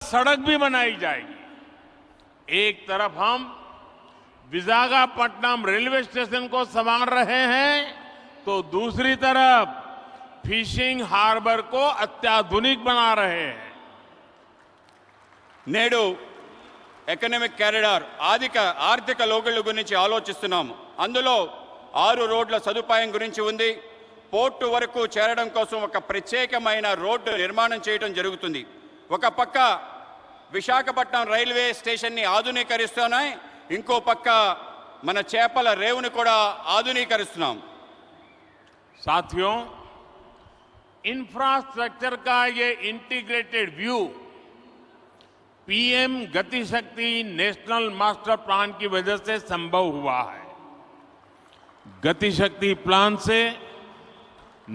सड़क भी बनाई जाएगी। एक तरफ हम विशाखापट्टनम रेलवे स्टेशन को संवार रहे हैं तो दूसरी तरफ फिशिंग हार्बर को अत्याधुनिक बना रहे हैं। నేడు ఎకనామిక్ కారిడార్ ఆర్థిక లోగుల గురించి ఆలోచిస్తున్నాము. అందులో 6 రోడ్ల సదుపాయం గురించి ఉంది. పోర్టు వరకు చేరడం కోసం ఒక ప్రత్యేకమైన రోడ్డు నిర్మాణం చేయడం జరుగుతుంది. ఒక పక్క విశాఖపట్నం రైల్వే స్టేషన్ ని ఆధునీకరిస్తున్నాయి, ఇంకో పక్క మన చేపల రేవుని కూడా ఆధునీకరిస్తున్నాం. साथियों, इंफ्रास्ट्रक्चर का ये इंटीग्रेटेड व्यू पीएम गति शक्ति नेशनल मास्टर प्लान की वजह से संभव हुआ है। गति शक्ति प्लान से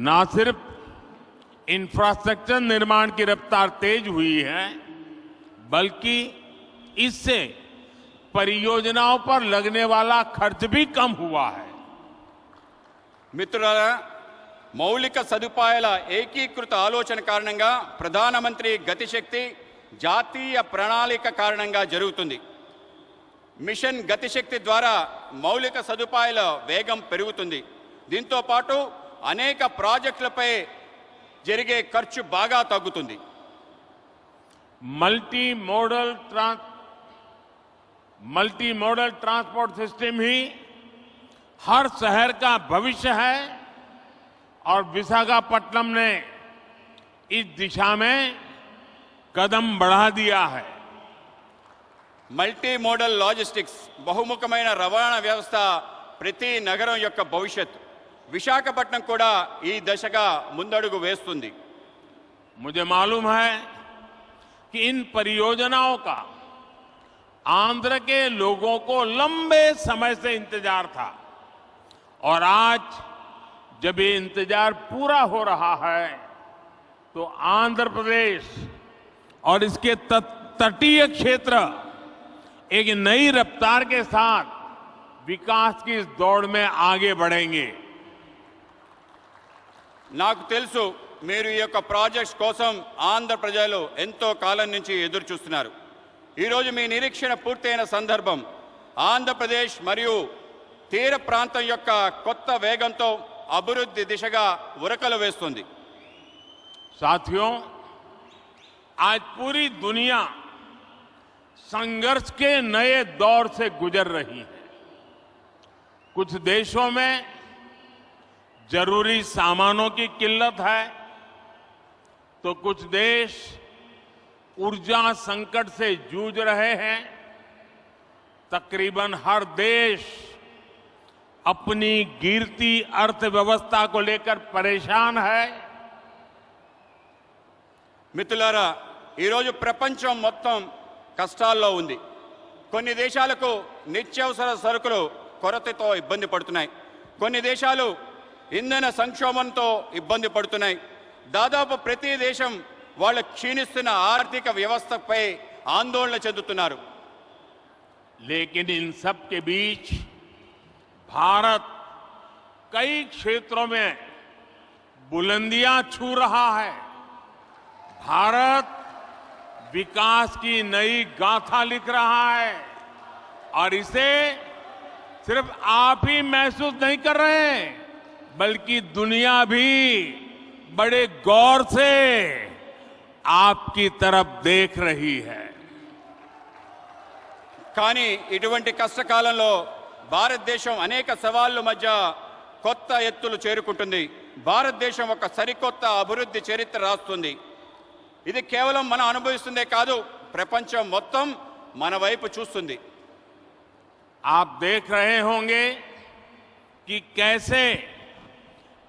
न सिर्फ इंफ्रास्ट्रक्चर निर्माण की रफ्तार तेज हुई है, बल्कि इससे परियोजनाओं पर लगने वाला खर्च भी कम हुआ है। మిత్రులారా, మౌలిక సదుపాయాల ఏకీకృత ఆలోచన కారణంగా ప్రధానమంత్రి గతిశక్తి జాతీయ ప్రణాళిక కారణంగా జరుగుతుంది. మిషన్ గతిశక్తి ద్వారా మౌలిక సదుపాయాల వేగం పెరుగుతుంది. దీంతో పాటు అనేక ప్రాజెక్టులపై జరిగే ఖర్చు బాగా తగ్గుతుంది. मल्टी मॉडल ट्रांसपोर्ट सिस्टम ही हर शहर का भविष्य है और विशाखापट्टनम ने इस दिशा में कदम बढ़ा दिया है। మల్టీ మోడల్ లాజిస్టిక్స్ బహుముఖమైన రవాణా వ్యవస్థ ప్రతి నగరం యొక్క భవిష్యత్తు. విశాఖపట్నం కూడా ఈ దశగా ముందడుగు వేస్తుంది. मुझे मालूम है कि इन परियोजनाओं का आंध्र के लोगों को लंबे समय से इंतजार था और आज जब ये इंतजार पूरा हो रहा है तो आंध्र प्रदेश और इसके तटीय क्षेत्र एक नई रफ्तार के साथ विकास की इस दौड़ में आगे बढ़ेंगे। నాకు తెలుసు మీరు ఈ యొక్క ప్రాజెక్ట్స్ కోసం ఆంధ్ర ప్రజలు ఎంతో కాలం నుంచి ఎదురు చూస్తున్నారు. ఈరోజు మీ నిరీక్షణ పూర్తయిన సందర్భం ఆంధ్రప్రదేశ్ మరియు తీర ప్రాంతం యొక్క కొత్త వేగంతో అభివృద్ధి దిశగా ఉరకలు వేస్తుంది. साथियों, आज पूरी दुनिया संघर्ष के नए दौर से गुजर रही है। कुछ देशों में जरूरी सामानों की किल्लत है तो कुछ देश ऊर्जा संकट से जूझ रहे हैं। तकरीबन हर देश अपनी गिरती अर्थव्यवस्था को लेकर परेशान है। మిత్రులారా, ఈరోజు ప్రపంచం మొత్తం కష్టాల్లో ఉంది. కొన్ని దేశాలకు నిత్యావసర సరుకులు కొరతతో ఇబ్బంది పడుతున్నాయి. కొన్ని దేశాలు ఇంధన సంక్షోభంతో ఇబ్బంది పడుతున్నాయి. దాదాపు ప్రతి దేశం వాళ్ళ క్షీణిస్తున్న ఆర్థిక వ్యవస్థపై ఆందోళన చెందుతున్నారు. लेकिन इन सब के बीच भारत कई क्षेत्रों में बुलंदियां छू रहा है। भारत विकास की नई गाथा लिख रहा है और इसे सिर्फ आप ही महसूस नहीं कर रहे हैं, बल्कि दुनिया भी बड़े गौर से आपकी तरफ देख रही है। కానీ ఇటువంటి కష్టకాలంలో భారతదేశం అనేక సవాళ్ల మధ్య కొత్త ఎత్తులు చేరుకుంటుంది. భారతదేశం ఒక సరికొత్త అభివృద్ధి చరిత్ర రాస్తుంది. ఇది కేవలం మనం అనుభవిస్తుందే కాదు, ప్రపంచం మొత్తం మన వైపు చూస్తుంది. आप देख रहे होंगे कि कैसे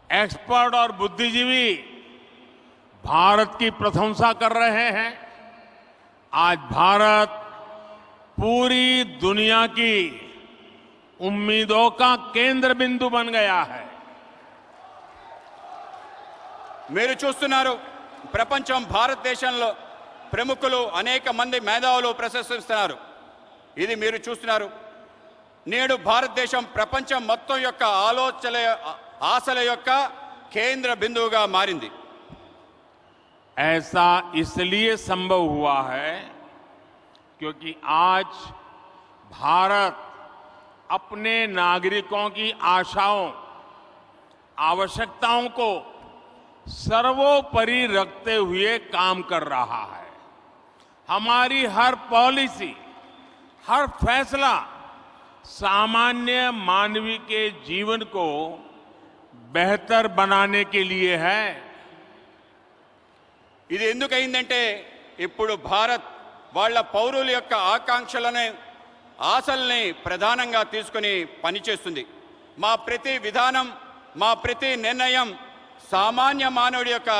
एक्सपर्ट और बुद्धिजीवी भारत की प्रशंसा कर रहे हैं। आज भारत पूरी दुनिया की उम्मीदों का केंद्र बिंदु बन गया है। మీరు చూస్తున్నారు, ప్రపంచం భారతదేశంలో ప్రముఖులు అనేక మంది మేధావులు ప్రశంసిస్తున్నారు. ఇది మీరు చూస్తున్నారు. నేడు భారతదేశం ప్రపంచం మొత్తం యొక్క ఆశల యొక్క కేంద్ర బిందువుగా మారింది. ऐसा इसलिए संभव हुआ है क्योंकि आज भारत अपने नागरिकों की आशाओं, आवश्यकताओं को सर्वोपरि रखते हुए काम कर रहा है। हमारी हर पॉलिसी, हर फैसला सामान्य मानवी के जीवन को बेहतर बनाने के लिए है। ఇది ఎందుకైందంటే ఇప్పుడు భారత్ వాళ్ళ పౌరుల యొక్క ఆకాంక్షలను ఆశల్ని ప్రధానంగా తీసుకొని పనిచేస్తుంది. మా ప్రతి విధానం, మా ప్రతి నిర్ణయం సామాన్య మానవుడి యొక్క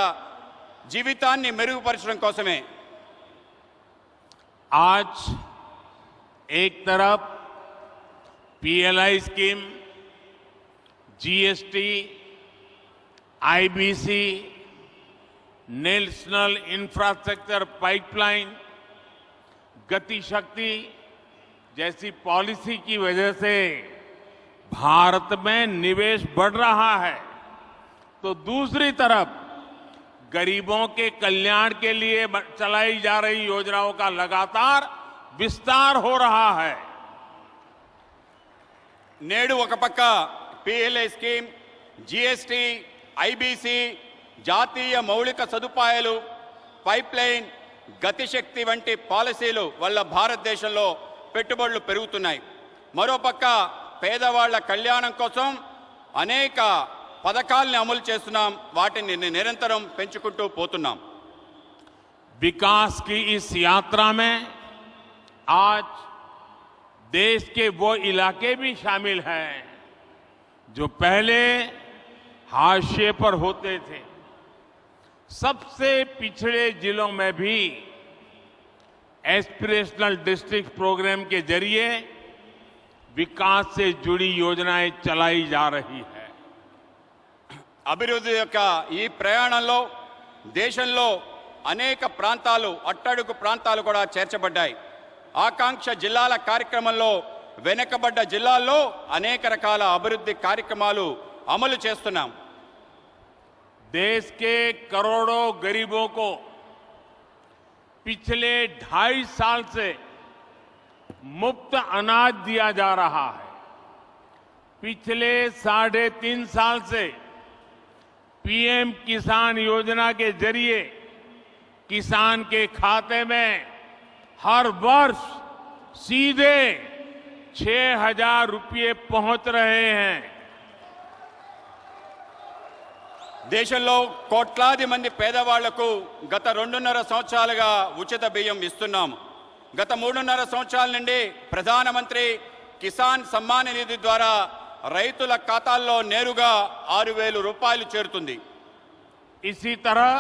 జీవితాన్ని మెరుగుపరచడం కోసమే. आज एक तरफ PLI scheme, GST, IBC, national infrastructure pipeline, गति शक्ति जैसी पॉलिसी की वजह से भारत में निवेश बढ़ रहा है, तो दूसरी तरफ गरीबों के कल्याण के लिए चलाई जा रही योजनाओं का लगातार विस्तार हो रहा है। నేడు ఒక పక్క పిఎల్ఐ స్కీమ్, జీఎస్టీ, ఐబీసీ, జాతీయ మౌలిక సదుపాయాలు, పైప్లైన్, గతిశక్తి వంటి పాలసీలు వల్ల భారతదేశంలో పెట్టుబడులు పెరుగుతున్నాయి. మరోపక్క పేదవాళ్ల కళ్యాణం కోసం అనేక పథకాలను అమలు చేస్తున్నాం. వాటిని నిరంతరం పెంచుకుంటూ పోతున్నాం. विकास की इस यात्रा में आज देश के वो इलाके भी शामिल हैं जो पहले हाशिए पर होते थे। सबसे पिछड़े जिलों में भी एस्पिरेशनल डिस्ट्रिक्ट प्रोग्राम के जरिए विकास से जुड़ी योजनाएं चलाई जा रही है। అభివృద్ధి యొక్క ఈ ప్రయాణంలో దేశంలో అనేక ప్రాంతాలు, అట్టడుగు ప్రాంతాలు కూడా చేర్చబడ్డాయి. ఆకాంక్ష జిల్లాల కార్యక్రమంలో వెనుకబడ్డ జిల్లాల్లో అనేక రకాల అభివృద్ధి కార్యక్రమాలు అమలు చేస్తున్నాం. देश के करोड़ों गरीबों को पिछले 2.5 साल से मुफ्त अनाज दिया जा रहा है। पिछले 3.5 साल से पीएम किसान योजना के जरिए किसान के खाते में हर वर्ष सीधे 6,000 रुपये पहुंच रहे हैं। దేశంలో కోట్లాది మంది పేదవాళ్లకు గత 2.5 సంవత్సరాలుగా ఉచిత బియ్యం ఇస్తున్నాము. గత 3.5 సంవత్సరాల నుండి ప్రధానమంత్రి కిసాన్ సమ్మాన్ నిధి ద్వారా రైతుల ఖాతాల్లో నేరుగా 6,000 రూపాయలు చేరుతుంది. इसी तरह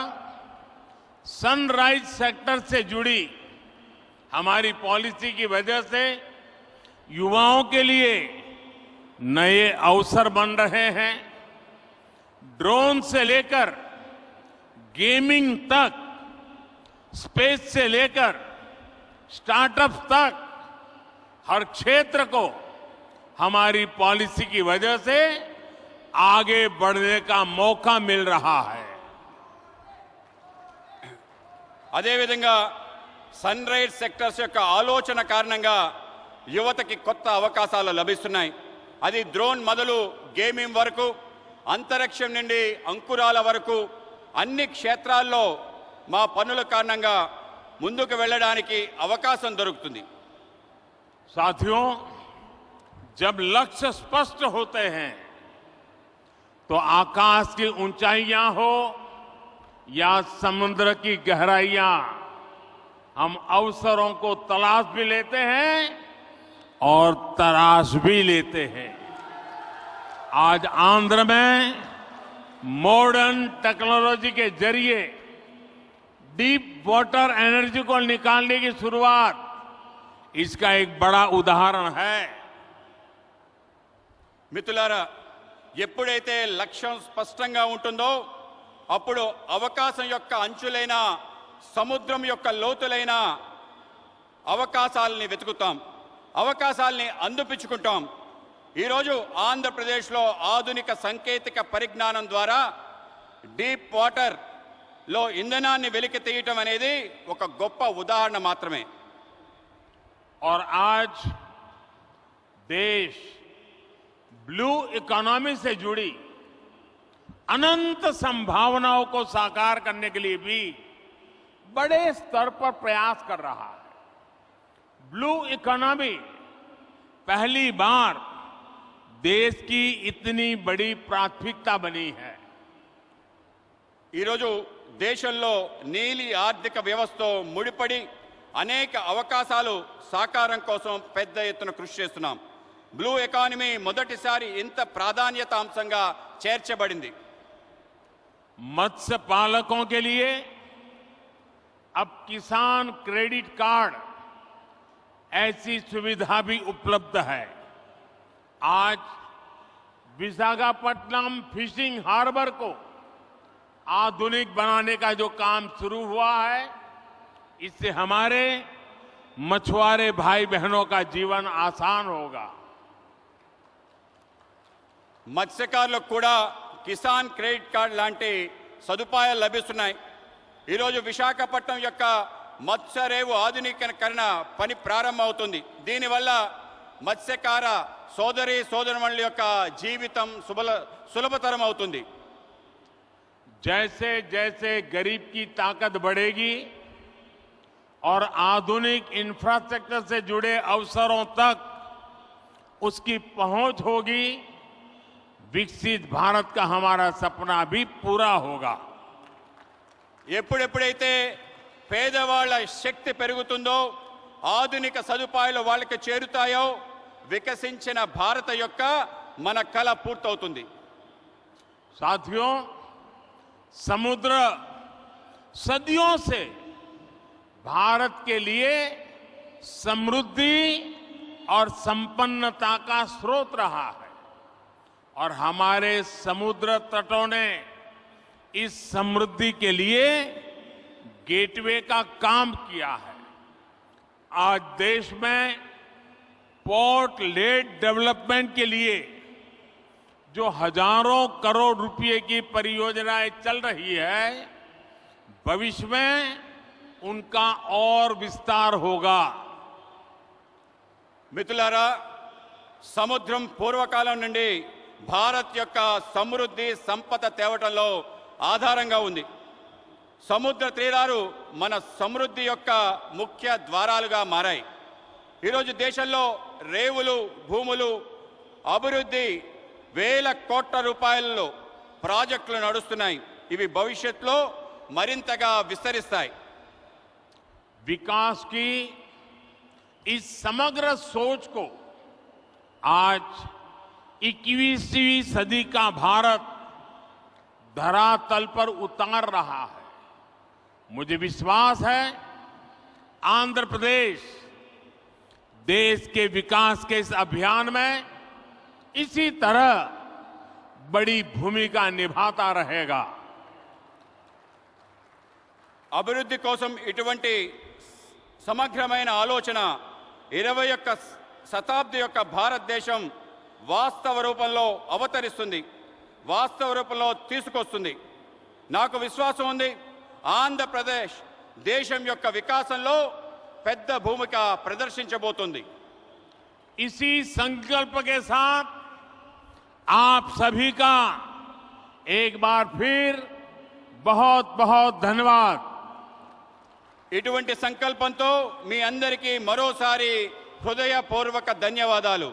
सनराइज सेक्टर से जुड़ी हमारी पॉलिसी की वजह से युवाओं के लिए नए अवसर बन रहे हैं। ड्रोन से लेकर गेमिंग तक, स्पेस से लेकर स्टार्टअप तक हर क्षेत्र को हमारी पॉलिसी की वजह से आगे बढ़ने का मौका मिल रहा है। అదేవిధంగా సన్ రైజ్ సెక్టర్స్ యొక్క ఆలోచన కారణంగా యువతకి కొత్త అవకాశాలు లభిస్తున్నాయి. అది డ్రోన్ మొదలు గేమింగ్ వరకు, అంతరిక్షం నుండి అంకురాల వరకు అన్ని క్షేత్రాల్లో మా పనుల కారణంగా ముందుకు వెళ్ళడానికి అవకాశం దొరుకుతుంది. साथियों, जब लक्ष्य स्पष्ट होते हैं तो आकाश की ऊंचाइयां हो या समुद्र की गहराइयां, हम अवसरों को तलाश भी लेते हैं और तराश भी लेते हैं। आज आंध्र में मॉडर्न टेक्नोलॉजी के जरिए डीप वाटर एनर्जी को निकालने की शुरुआत इसका एक बड़ा उदाहरण है। మిత్రులారా, ఎప్పుడైతే లక్ష్యం స్పష్టంగా ఉంటుందో అప్పుడు అవకాశం యొక్క అంచులైన, సముద్రం యొక్క లోతులైన అవకాశాలని వెతుకుతాం, అవకాశాలని అందిపుచ్చుకుంటాం. ఈరోజు ఆంధ్రప్రదేశ్లో ఆధునిక సాంకేతిక పరిజ్ఞానం ద్వారా డీప్ వాటర్ లో ఇంధనాన్ని వెలికి తీయటం అనేది ఒక గొప్ప ఉదాహరణ మాత్రమే. और आज देश ब्लू इकोनॉमी से जुड़ी अनंत संभावनाओं को साकार करने के लिए भी बड़े स्तर पर प्रयास कर रहा है. ब्लू इकोनॉमी पहली बार देश की इतनी बड़ी प्राथमिकता बनी है. ఈరోజు దేశంలో నీలి ఆర్థిక వ్యవస్థతో ముడిపడి అనేక అవకాశాలు సాకారం కోసం పెద్ద ఎత్తున కృషి చేస్తున్నాం. బ్లూ ఎకానమీ మొదటిసారి ఇంత ప్రాధాన్యత అంశంగా చేర్చబడింది. मत्स्य पालकों के लिए अब किसान क्रेडिट कार्ड ऐसी सुविधा भी उपलब्ध है. आज विशाखापट्टनम फिशिंग हार्बर को आधुनिक बनाने का जो काम शुरू हुआ है, इससे हमारे मछुआरे भाई बहनों का जीवन आसान होगा. మత్స్యకారులకు కూడా కిసాన్ క్రెడిట్ కార్డ్ లాంటి సదుపాయాలు లభిస్తున్నాయి. ఈరోజు విశాఖపట్నం యొక్క మత్స్యరేవు ఆధునీకరణ పని ప్రారంభమవుతుంది. దీనివల్ల మత్స్యకార సోదరి సోదరుమణుల యొక్క జీవితం సులభతరం అవుతుంది. जैसे जैसे गरीब की ताकत बढ़ेगी और आधुनिक इंफ्रास्ट्रक्चर से जुड़े अवसरों तक उसकी पहुंच होगी, विकसित भारत का हमारा सपना भी पूरा होगा. ఎప్పుడెప్పుడైతే పేదవాళ్ల శక్తి పెరుగుతుందో, ఆధునిక సదుపాయాలు వాళ్ళకి చేరుతాయో, వికసించిన భారత యొక్క మన కల పూర్తవుతుంది. साथियों, समुद्र सदियों से भारत के लिए समृद्धि और संपन्नता का स्रोत रहा है और हमारे समुद्र तटों ने इस समृद्धि के लिए गेटवे का काम किया है. आज देश में पोर्ट लेड डेवलपमेंट के लिए जो हजारों करोड़ रुपए की परियोजनाएं चल रही है, भविष्य में उनका और विस्तार होगा. మిత్రులారా, సముద్రం పూర్వకాలం నుండి భారత్ యొక్క సమృద్ధి సంపద తేవటంలో ఆధారంగా ఉంది. సముద్ర తీరాలు మన సమృద్ధి యొక్క ముఖ్య ద్వారాలుగా మారాయి. ఈరోజు దేశంలో రేవులు, భూములు అభివృద్ధి వేల కోట్ల రూపాయలలో ప్రాజెక్టులు నడుస్తున్నాయి. ఇవి భవిష్యత్తులో మరింతగా విస్తరిస్తాయి. विकास की इस समग्र सोच को आज 21वीं सदी का भारत धरातल पर उतार रहा है. मुझे विश्वास है आंध्र प्रदेश देश के विकास के इस अभियान में इसी तरह बड़ी भूमिका निभाता रहेगा. అభివృద్ధి కోసం ఇటువంటి సమగ్రమైన ఆలోచన 21వ శతాబ్ది యొక్క భారతదేశం వాస్తవ రూపంలో అవతరిస్తుంది, వాస్తవ రూపంలో తీసుకొస్తుంది. నాకు విశ్వాసం ఉంది, ఆంధ్రప్రదేశ్ దేశం యొక్క వికాసంలో పెద్ద భూమిక ప్రదర్శించబోతుంది. इसी संकल्प के साथ आप सभी का एक बार फिर बहुत बहुत धन्यवाद. ఇటువంటి సంకల్పంతో మీ అందరికీ మరోసారి హృదయపూర్వక ధన్యవాదాలు.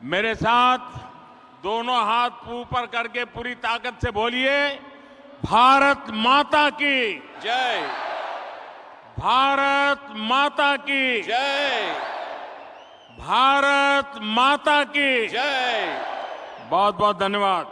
मेरे साथ दोनों हाथ ऊपर करके पूरी ताकत से बोलिए, भारत माता की జై, भारत माता की జై, भारत माता की జై. बहुत बहुत धन्यवाद.